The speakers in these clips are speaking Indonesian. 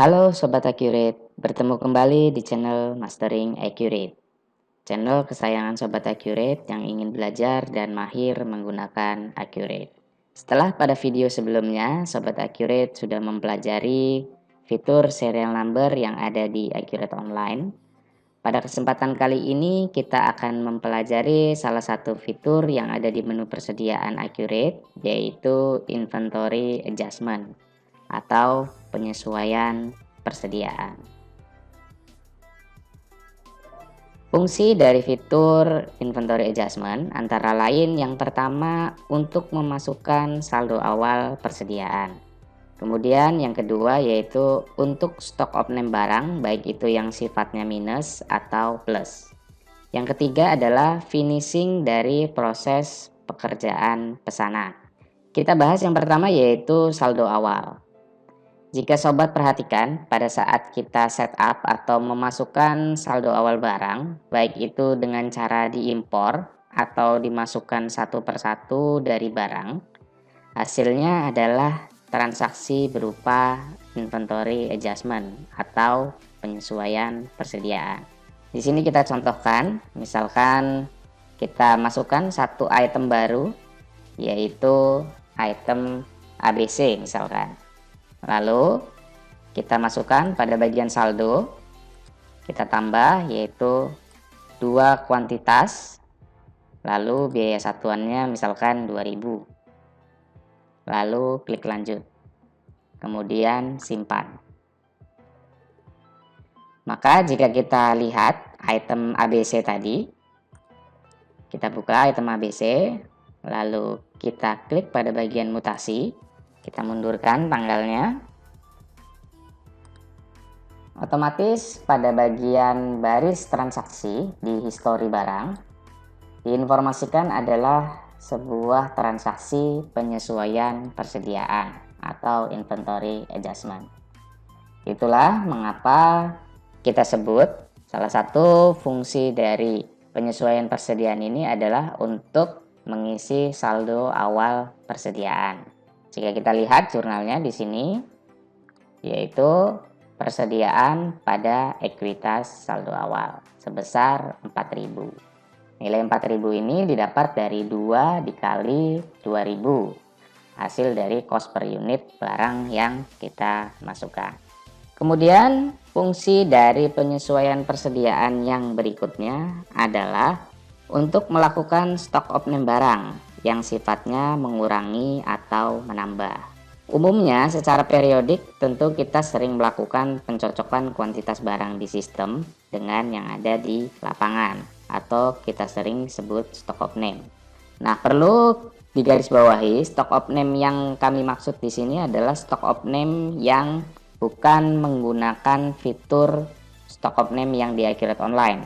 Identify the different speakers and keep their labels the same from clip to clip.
Speaker 1: Halo Sobat Accurate, bertemu kembali di channel Mastering Accurate. Channel kesayangan Sobat Accurate yang ingin belajar dan mahir menggunakan Accurate. Setelah pada video sebelumnya, Sobat Accurate sudah mempelajari fitur serial number yang ada di Accurate Online. Pada kesempatan kali ini kita akan mempelajari salah satu fitur yang ada di menu persediaan Accurate, yaitu Inventory Adjustment atau penyesuaian persediaan. Fungsi dari fitur Inventory Adjustment antara lain yang pertama untuk memasukkan saldo awal persediaan. Kemudian yang kedua yaitu untuk stok opening barang baik itu yang sifatnya minus atau plus. Yang ketiga adalah finishing dari proses pekerjaan pesanan. Kita bahas yang pertama yaitu saldo awal. Jika sobat perhatikan pada saat kita setup atau memasukkan saldo awal barang, baik itu dengan cara diimpor atau dimasukkan satu persatu dari barang, hasilnya adalah transaksi berupa inventory adjustment atau penyesuaian persediaan. Di sini kita contohkan, misalkan kita masukkan satu item baru, yaitu item ABC misalkan. Lalu kita masukkan pada bagian saldo, kita tambah yaitu 2 kuantitas, lalu biaya satuannya misalkan 2000. Lalu klik lanjut, kemudian simpan. Maka jika kita lihat item ABC tadi, kita buka item ABC, lalu kita klik pada bagian mutasi, kita mundurkan tanggalnya. Otomatis pada bagian baris transaksi di histori barang diinformasikan adalah sebuah transaksi penyesuaian persediaan atau inventory adjustment. Itulah mengapa kita sebut salah satu fungsi dari penyesuaian persediaan ini adalah untuk mengisi saldo awal persediaan. Jika kita lihat jurnalnya di sini, yaitu persediaan pada ekuitas saldo awal sebesar 4.000. Nilai 4.000 ini didapat dari 2 dikali 2.000, hasil dari cost per unit barang yang kita masukkan. Kemudian fungsi dari penyesuaian persediaan yang berikutnya adalah untuk melakukan stok opening barang yang sifatnya mengurangi atau menambah. Umumnya secara periodik tentu kita sering melakukan pencocokan kuantitas barang di sistem dengan yang ada di lapangan atau kita sering sebut stock of name. Nah, perlu digarisbawahi stock of name yang kami maksud di sini adalah stock of name yang bukan menggunakan fitur stock of name yang di Accurate Online.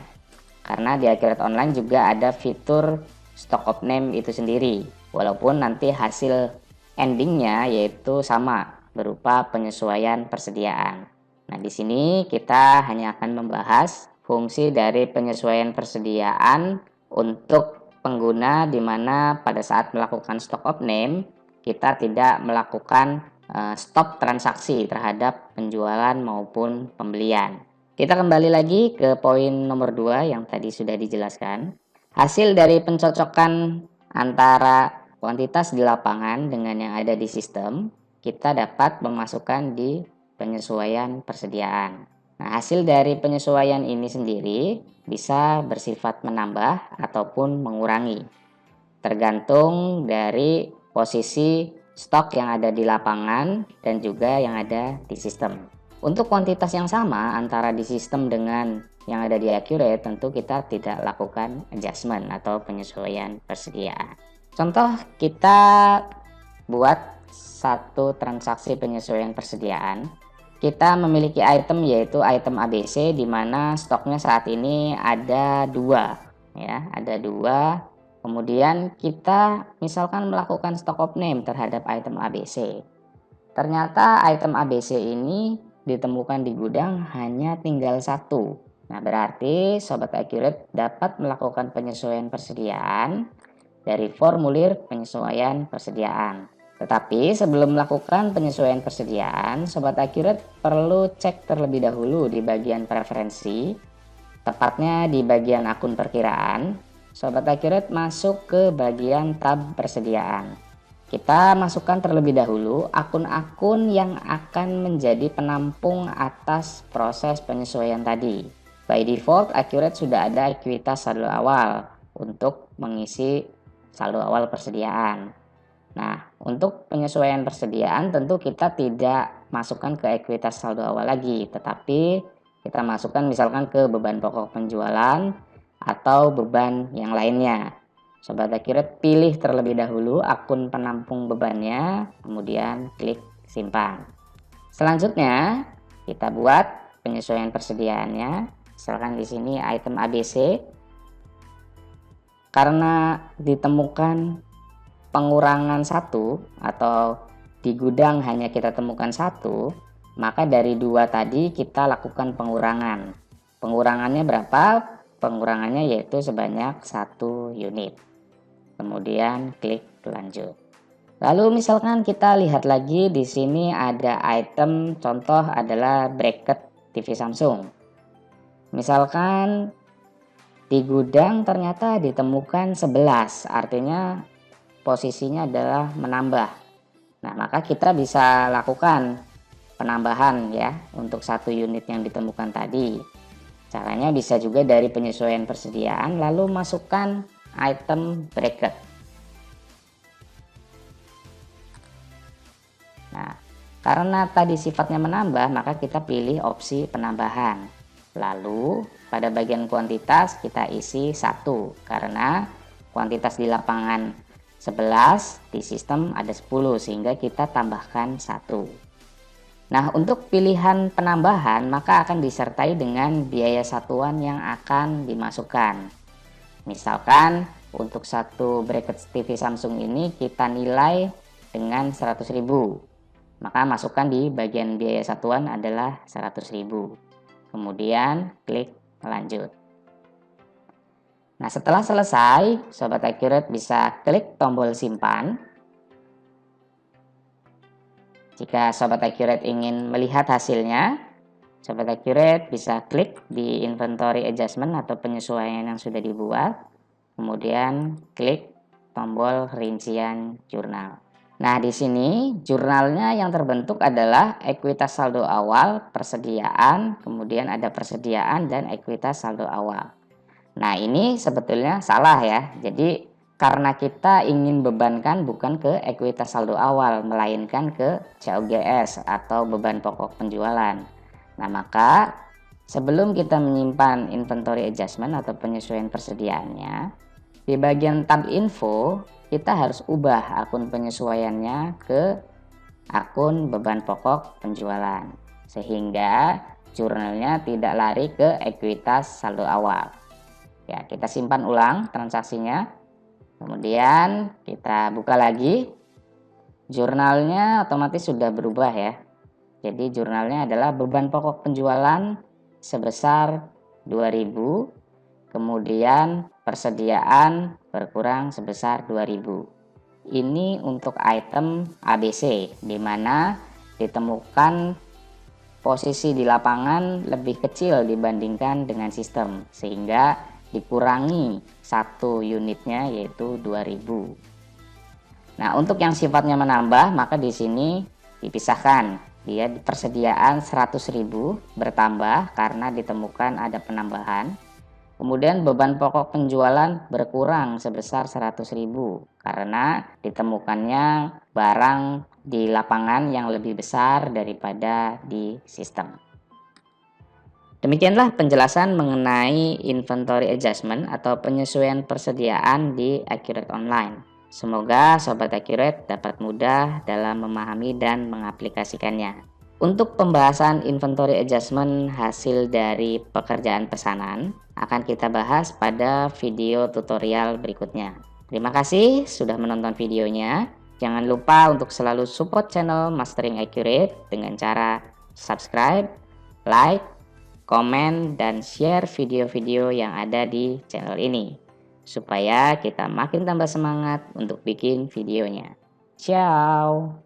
Speaker 1: Karena di Accurate Online juga ada fitur stock of name itu sendiri, walaupun nanti hasil endingnya yaitu sama berupa penyesuaian persediaan. Nah, di sini kita hanya akan membahas fungsi dari penyesuaian persediaan untuk pengguna di mana pada saat melakukan stock of name kita tidak melakukan stop transaksi terhadap penjualan maupun pembelian. Kita kembali lagi ke poin nomor 2 yang tadi sudah dijelaskan. Hasil dari pencocokan antara kuantitas di lapangan dengan yang ada di sistem, kita dapat memasukkan di penyesuaian persediaan. Nah, hasil dari penyesuaian ini sendiri bisa bersifat menambah ataupun mengurangi, tergantung dari posisi stok yang ada di lapangan dan juga yang ada di sistem. Untuk kuantitas yang sama antara di sistem dengan yang ada di Accurate, tentu kita tidak lakukan adjustment atau penyesuaian persediaan. Contoh, kita buat satu transaksi penyesuaian persediaan. Kita memiliki item yaitu item ABC di mana stoknya saat ini ada 2, ya, ada 2. Kemudian kita misalkan melakukan stock of name terhadap item ABC. Ternyata item ABC ini ditemukan di gudang hanya tinggal 1. Nah, berarti Sobat Accurate dapat melakukan penyesuaian persediaan dari formulir penyesuaian persediaan. Tetapi sebelum melakukan penyesuaian persediaan, Sobat Accurate perlu cek terlebih dahulu di bagian preferensi, tepatnya di bagian akun perkiraan. Sobat Accurate masuk ke bagian tab persediaan. Kita masukkan terlebih dahulu akun-akun yang akan menjadi penampung atas proses penyesuaian tadi. By default, Accurate sudah ada ekuitas saldo awal untuk mengisi saldo awal persediaan. Nah, untuk penyesuaian persediaan tentu kita tidak masukkan ke ekuitas saldo awal lagi, tetapi kita masukkan misalkan ke beban pokok penjualan atau beban yang lainnya. Sobat Accurate pilih terlebih dahulu akun penampung bebannya, kemudian klik simpan. Selanjutnya, kita buat penyesuaian persediaannya. Misalkan di sini item ABC. Karena ditemukan pengurangan satu atau di gudang hanya kita temukan satu, maka dari dua tadi kita lakukan pengurangan. Pengurangannya berapa? Pengurangannya yaitu sebanyak 1 unit. Kemudian klik lanjut. Lalu misalkan kita lihat lagi di sini ada item contoh adalah bracket TV Samsung. Misalkan di gudang ternyata ditemukan 11, artinya posisinya adalah menambah. Nah, maka kita bisa lakukan penambahan ya untuk 1 unit yang ditemukan tadi. Caranya bisa juga dari penyesuaian persediaan lalu masukkan item bracket. Nah, karena tadi sifatnya menambah, maka kita pilih opsi penambahan. Lalu pada bagian kuantitas kita isi 1 karena kuantitas di lapangan 11, di sistem ada 10 sehingga kita tambahkan 1. Nah, untuk pilihan penambahan maka akan disertai dengan biaya satuan yang akan dimasukkan. Misalkan untuk satu bracket TV Samsung ini kita nilai dengan 100.000. Maka masukkan di bagian biaya satuan adalah 100.000. Kemudian klik lanjut. Nah, setelah selesai, Sobat Accurate bisa klik tombol simpan. Jika Sobat Accurate ingin melihat hasilnya, Sobat Accurate bisa klik di inventory adjustment atau penyesuaian yang sudah dibuat. Kemudian klik tombol rincian jurnal. Nah, di sini jurnalnya yang terbentuk adalah ekuitas saldo awal, persediaan, kemudian ada persediaan dan ekuitas saldo awal. Nah, ini sebetulnya salah ya. Jadi karena kita ingin bebankan bukan ke ekuitas saldo awal, melainkan ke COGS atau beban pokok penjualan. Nah, maka sebelum kita menyimpan inventory adjustment atau penyesuaian persediaannya, di bagian tab info kita harus ubah akun penyesuaiannya ke akun beban pokok penjualan. Sehingga jurnalnya tidak lari ke ekuitas saldo awal. Ya, kita simpan ulang transaksinya. Kemudian kita buka lagi. Jurnalnya otomatis sudah berubah ya. Jadi jurnalnya adalah beban pokok penjualan sebesar 2000. Kemudian persediaan berkurang sebesar 2000. Ini untuk item ABC di mana ditemukan posisi di lapangan lebih kecil dibandingkan dengan sistem sehingga dikurangi 1 unitnya yaitu 2000. Nah, untuk yang sifatnya menambah maka di sini dipisahkan. Dia di persediaan 100.000 bertambah karena ditemukan ada penambahan. Kemudian beban pokok penjualan berkurang sebesar 100.000 karena ditemukannya barang di lapangan yang lebih besar daripada di sistem. Demikianlah penjelasan mengenai inventory adjustment atau penyesuaian persediaan di Accurate Online. Semoga Sobat Accurate dapat mudah dalam memahami dan mengaplikasikannya. Untuk pembahasan inventory adjustment hasil dari pekerjaan pesanan akan kita bahas pada video tutorial berikutnya. Terima kasih sudah menonton videonya. Jangan lupa untuk selalu support channel Mastering Accurate dengan cara subscribe, like, komen, dan share video-video yang ada di channel ini supaya kita makin tambah semangat untuk bikin videonya. Ciao.